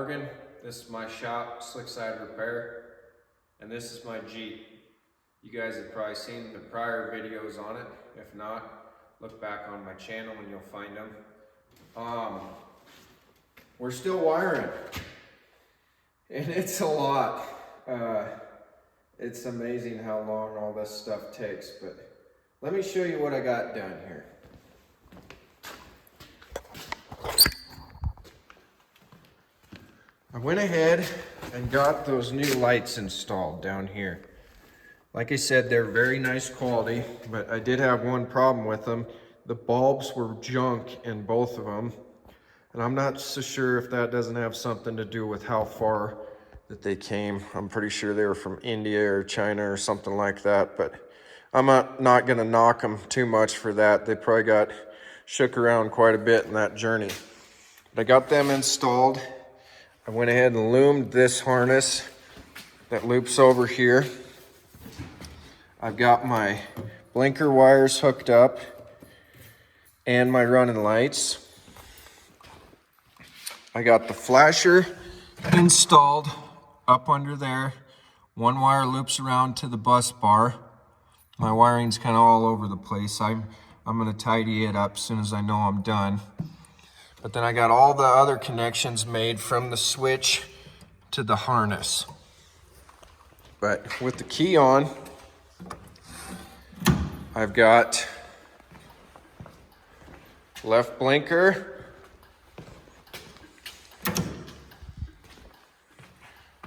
Morgan. This is my shop, Slickside Repair, and this is my Jeep. You guys have probably seen the prior videos on it. If not, look back on my channel and you'll find them. We're still wiring, and it's a lot. It's amazing how long all this stuff takes, but let me show you what I got done here. I went ahead and got those new lights installed down here. Like I said, they're very nice quality, but I did have one problem with them. The bulbs were junk in both of them, and I'm not so sure if that doesn't have something to do with how far that they came. I'm pretty sure they were from India or China or something like that, but I'm not gonna knock them too much for that. They probably got shook around quite a bit in that journey. But I got them installed. I went ahead and loomed this harness that loops over here. I've got my blinker wires hooked up and my running lights. I got the flasher installed up under there. One wire loops around to the bus bar. My wiring's kind of all over the place. I'm gonna tidy it up as soon as I know I'm done. But then I got all the other connections made from the switch to the harness. But with the key on, I've got left blinker,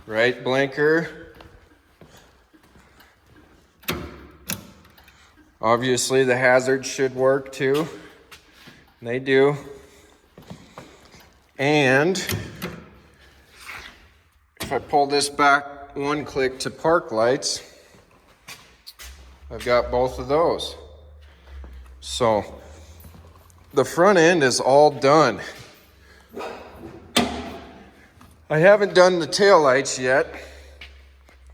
right blinker. Obviously the hazards should work too. And they do. And if I pull this back one click to park lights, I've got both of those. So the front end is all done. I haven't done the tail lights yet,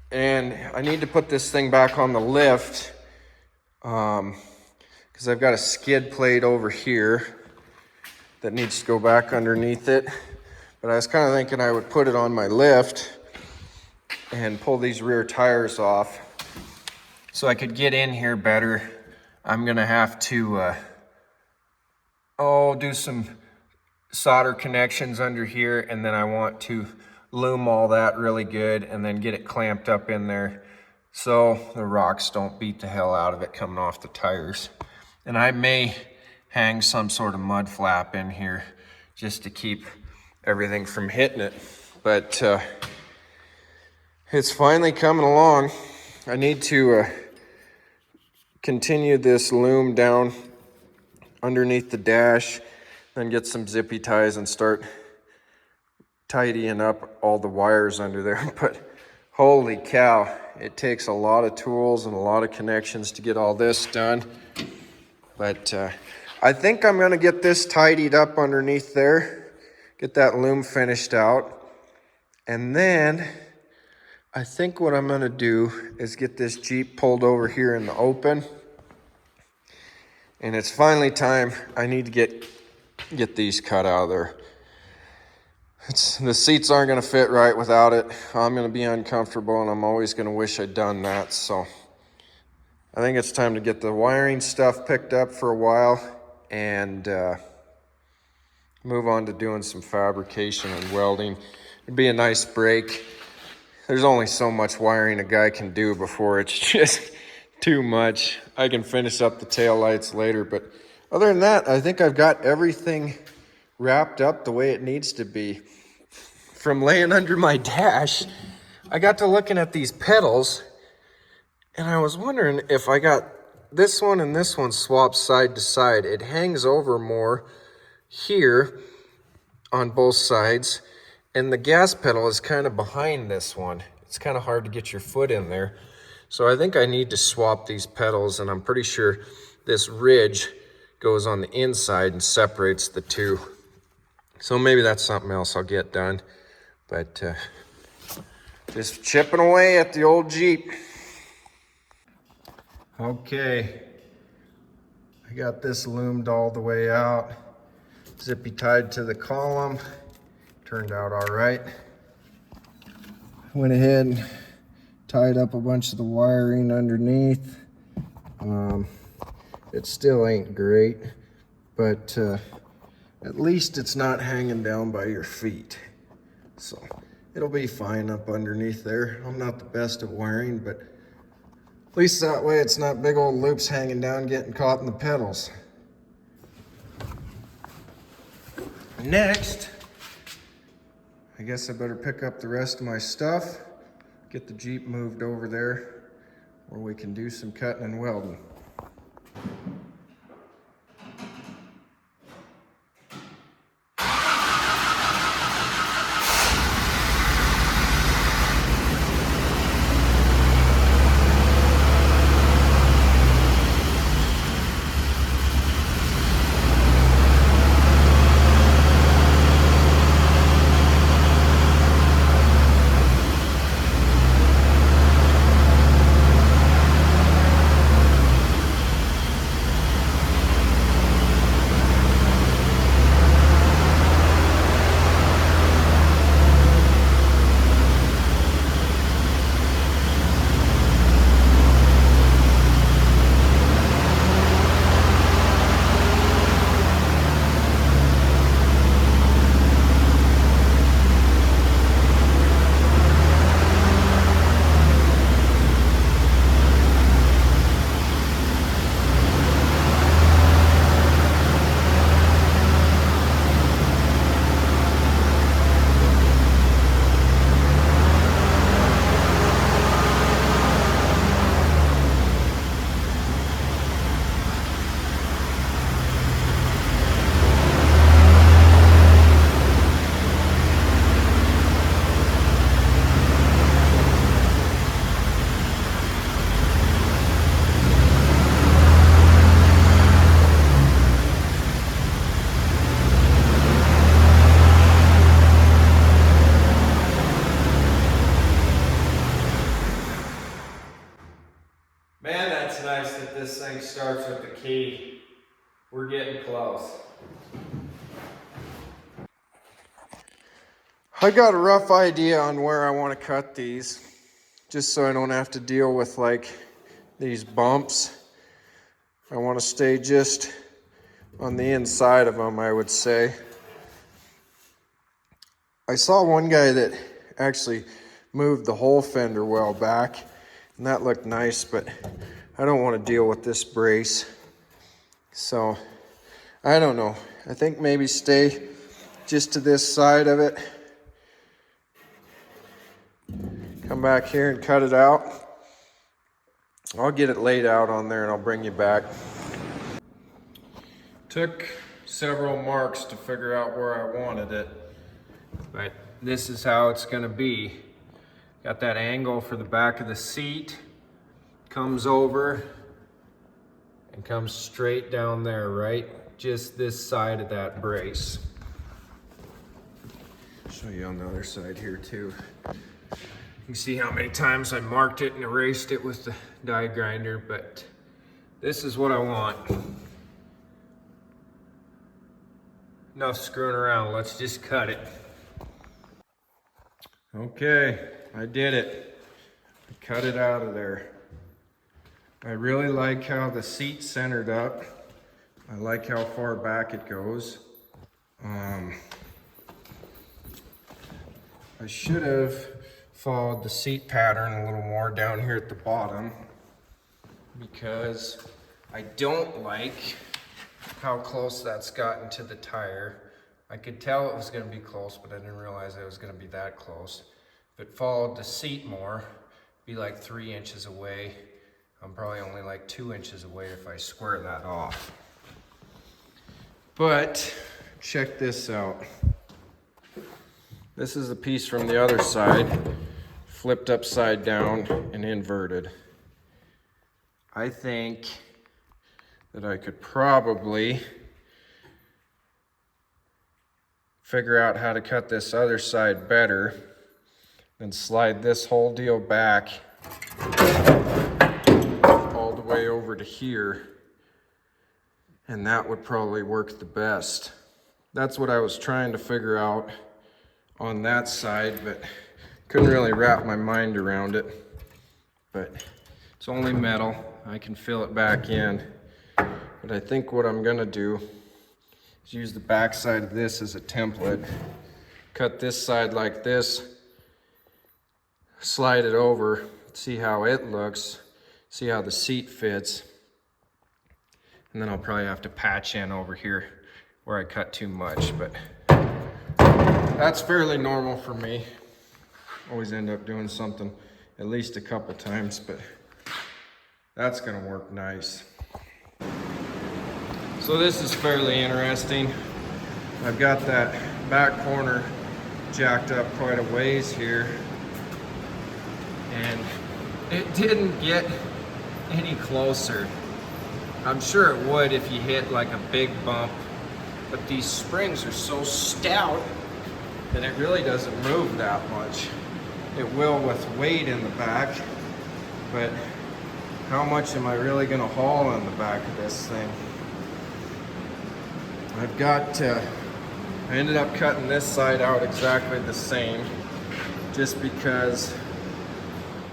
and I need to put this thing back on the lift because I've got a skid plate over here that needs to go back underneath it. But I was kind of thinking I would put it on my lift and pull these rear tires off so I could get in here better. I'm gonna have to do some solder connections under here, and then I want to loom all that really good and then get it clamped up in there so the rocks don't beat the hell out of it coming off the tires. And I may hang some sort of mud flap in here just to keep everything from hitting it. But it's finally coming along. I need to continue this loom down underneath the dash, then get some zippy ties and start tidying up all the wires under there. But holy cow, it takes a lot of tools and a lot of connections to get all this done. But I think I'm gonna get this tidied up underneath there, get that loom finished out. And then I think what I'm gonna do is get this Jeep pulled over here in the open. And it's finally time. I need to get these cut out of there. The seats aren't gonna fit right without it. I'm gonna be uncomfortable, and I'm always gonna wish I'd done that. So I think it's time to get the wiring stuff picked up for a while and move on to doing some fabrication and welding. It'd be a nice break. There's only so much wiring a guy can do before it's just too much. I can finish up the tail lights later, but other than that, I think I've got everything wrapped up the way it needs to be. From laying under my dash, I got to looking at these pedals, and I was wondering if I got this one and this one swapped side to side. It hangs over more here on both sides, and the gas pedal is kind of behind this one. It's kind of hard to get your foot in there. So I think I need to swap these pedals, and I'm pretty sure this ridge goes on the inside and separates the two. So maybe that's something else I'll get done. But just chipping away at the old Jeep. Okay, I got this loomed all the way out, zippy tied to the column, turned out all right. Went ahead and tied up a bunch of the wiring underneath. It still ain't great, but at least it's not hanging down by your feet. So it'll be fine up underneath there. I'm not the best at wiring, but at least that way it's not big old loops hanging down getting caught in the pedals. Next, I guess I better pick up the rest of my stuff, get the Jeep moved over there where we can do some cutting and welding. Man, that's nice that this thing starts with the key. We're getting close. I got a rough idea on where I want to cut these, just so I don't have to deal with like these bumps. I want to stay just on the inside of them, I would say. I saw one guy that actually moved the whole fender well back, and that looked nice, but I don't want to deal with this brace. So, I don't know. I think maybe stay just to this side of it. Come back here and cut it out. I'll get it laid out on there and I'll bring you back. Took several marks to figure out where I wanted it, but this is how it's gonna be. Got that angle for the back of the seat, comes over and comes straight down there, right? Just this side of that brace. Show you on the other side here too. You can see how many times I marked it and erased it with the die grinder, but this is what I want. Enough screwing around, let's just cut it. Okay, I did it. I cut it out of there. I really like how the seat's centered up. I like how far back it goes. I should have followed the seat pattern a little more down here at the bottom, because I don't like how close that's gotten to the tire. I could tell it was going to be close, but I didn't realize it was going to be that close. If it followed the seat more, it'd be like 3 inches away. I'm probably only like 2 inches away if I square that off. But check this out. This is a piece from the other side, flipped upside down and inverted. I think that I could probably figure out how to cut this other side better and slide this whole deal back all the way over to here, and that would probably work the best. That's what I was trying to figure out on that side, but couldn't really wrap my mind around it. But it's only metal. I can fill it back in. But I think what I'm gonna do is use the back side of this as a template. Cut this side like this, slide it over, see how it looks, see how the seat fits. And then I'll probably have to patch in over here where I cut too much, but that's fairly normal for me. Always end up doing something at least a couple times, but that's gonna work nice. So this is fairly interesting. I've got that back corner jacked up quite a ways here, and it didn't get any closer. I'm sure it would if you hit like a big bump, but these springs are so stout that it really doesn't move that much. It will with weight in the back, but how much am I really gonna haul on the back of this thing? I ended up cutting this side out exactly the same, just because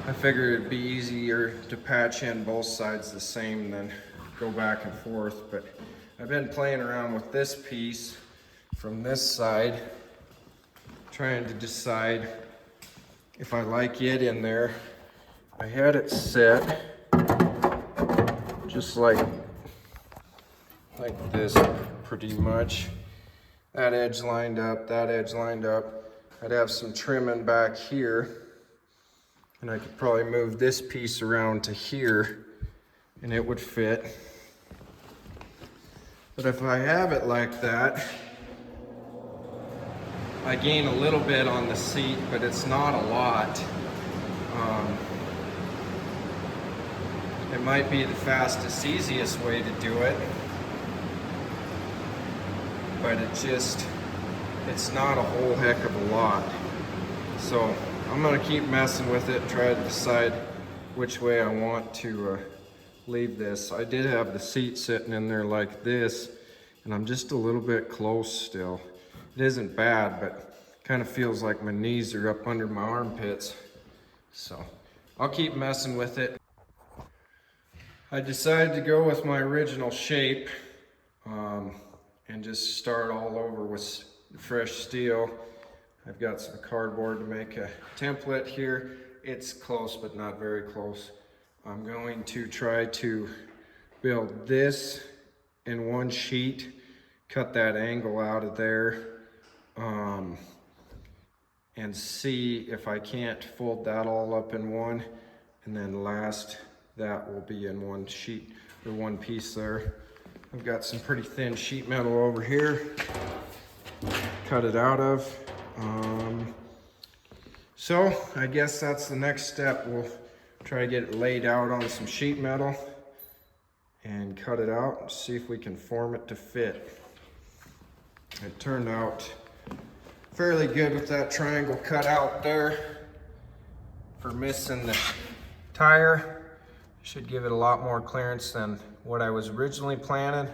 I figured it'd be easier to patch in both sides the same than go back and forth. But I've been playing around with this piece from this side, trying to decide if I like it in there. I had it set just like this pretty much. That edge lined up, that edge lined up. I'd have some trimming back here, and I could probably move this piece around to here and it would fit. But if I have it like that, I gain a little bit on the seat, but it's not a lot. It might be the fastest, easiest way to do it, but it's not a whole heck of a lot. So I'm gonna keep messing with it, try to decide which way I want to leave this. I did have the seat sitting in there like this, and I'm just a little bit close still. It isn't bad, but kind of feels like my knees are up under my armpits. So I'll keep messing with it. I decided to go with my original shape and just start all over with fresh steel. I've got some cardboard to make a template here. It's close, but not very close. I'm going to try to build this in one sheet, cut that angle out of there, and see if I can't fold that all up in one, and then last that will be in one sheet or one piece there. I've got some pretty thin sheet metal over here, cut it out of. So I guess that's the next step. We'll try to get it laid out on some sheet metal and cut it out and see if we can form it to fit. It turned out fairly good with that triangle cut out there for missing the tire. Should give it a lot more clearance than what I was originally planning.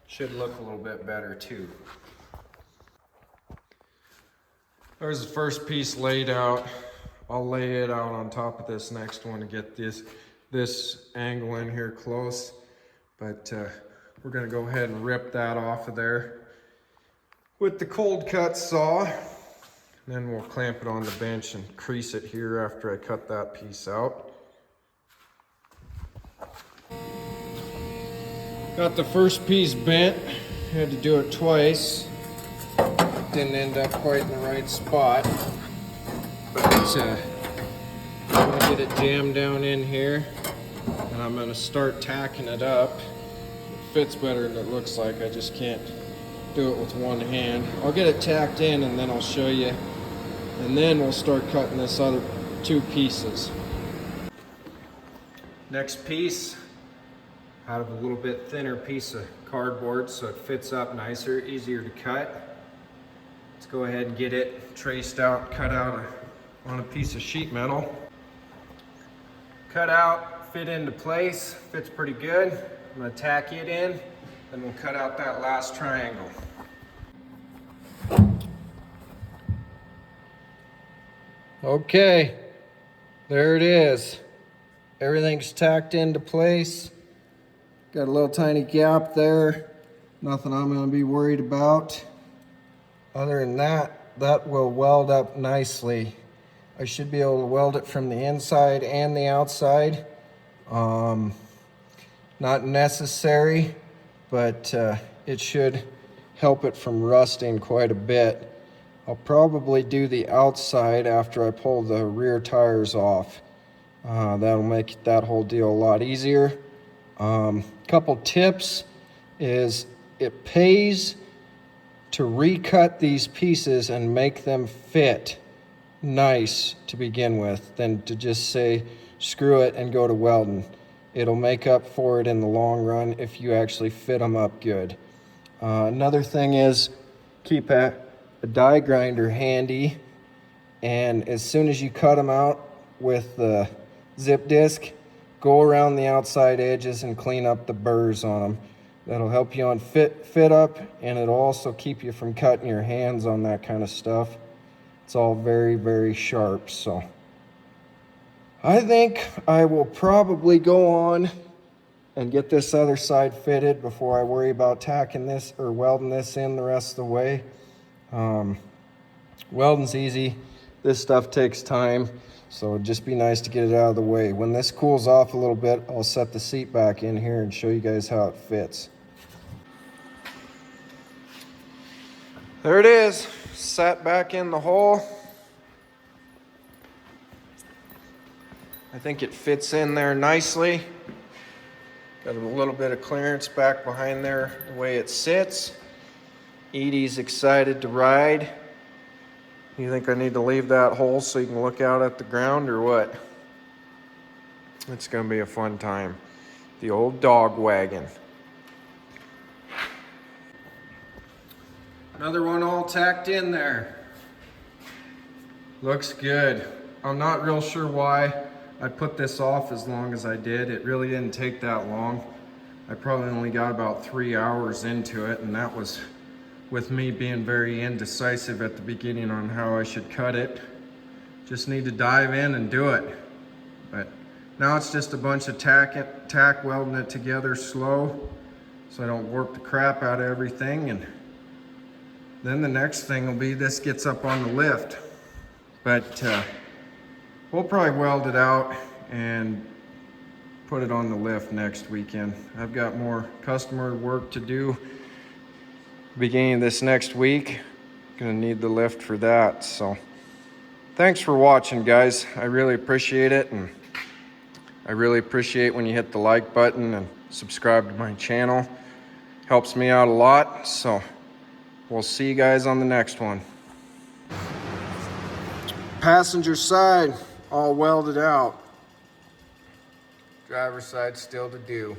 Should look a little bit better too. There's the first piece laid out. I'll lay it out on top of this next one to get this angle in here close. But we're gonna go ahead and rip that off of there with the cold cut saw. And then we'll clamp it on the bench and crease it here after I cut that piece out. Got the first piece bent, had to do it twice. Didn't end up quite in the right spot. But I'm gonna get it jammed down in here, and I'm gonna start tacking it up. It fits better than it looks like, I just can't do it with one hand. I'll get it tacked in and then I'll show you. And then we'll start cutting this other two pieces. Next piece, out of a little bit thinner piece of cardboard so it fits up nicer, easier to cut. Let's go ahead and get it traced out, cut out on a piece of sheet metal. Cut out, fit into place, fits pretty good. I'm gonna tack it in, then we'll cut out that last triangle. Okay, there it is. Everything's tacked into place. Got a little tiny gap there. Nothing I'm gonna be worried about. Other than that, that will weld up nicely. I should be able to weld it from the inside and the outside. Not necessary, but it should help it from rusting quite a bit. I'll probably do the outside after I pull the rear tires off. That'll make that whole deal a lot easier. Couple tips is it pays to recut these pieces and make them fit nice to begin with than to just say screw it and go to welding. It'll make up for it in the long run if you actually fit them up good. Another thing is keep a die grinder handy, and as soon as you cut them out with the zip disc, go around the outside edges and clean up the burrs on them. That'll help you on fit up, and it'll also keep you from cutting your hands on that kind of stuff. It's all very, very sharp. So I think I will probably go on and get this other side fitted before I worry about tacking this or welding this in the rest of the way. Welding's easy. This stuff takes time, so it'd just be nice to get it out of the way. When this cools off a little bit, I'll set the seat back in here and show you guys how it fits. There it is, sat back in the hole. I think it fits in there nicely. Got a little bit of clearance back behind there the way it sits. Edie's excited to ride. You think I need to leave that hole so you can look out at the ground or what? It's gonna be a fun time. The old dog wagon. Another one all tacked in there. Looks good. I'm not real sure why I put this off as long as I did. It really didn't take that long. I probably only got about 3 hours into it, and that was with me being very indecisive at the beginning on how I should cut it. Just need to dive in and do it. But now it's just a bunch of tack welding it together slow so I don't warp the crap out of everything. And then the next thing will be this gets up on the lift. But we'll probably weld it out and put it on the lift next weekend. I've got more customer work to do beginning of this next week. Gonna need the lift for that. So thanks for watching, guys. I really appreciate it, and I really appreciate when you hit the like button and subscribe to my channel. Helps me out a lot. So we'll see you guys on the next one. Passenger side all welded out. Driver's side still to do.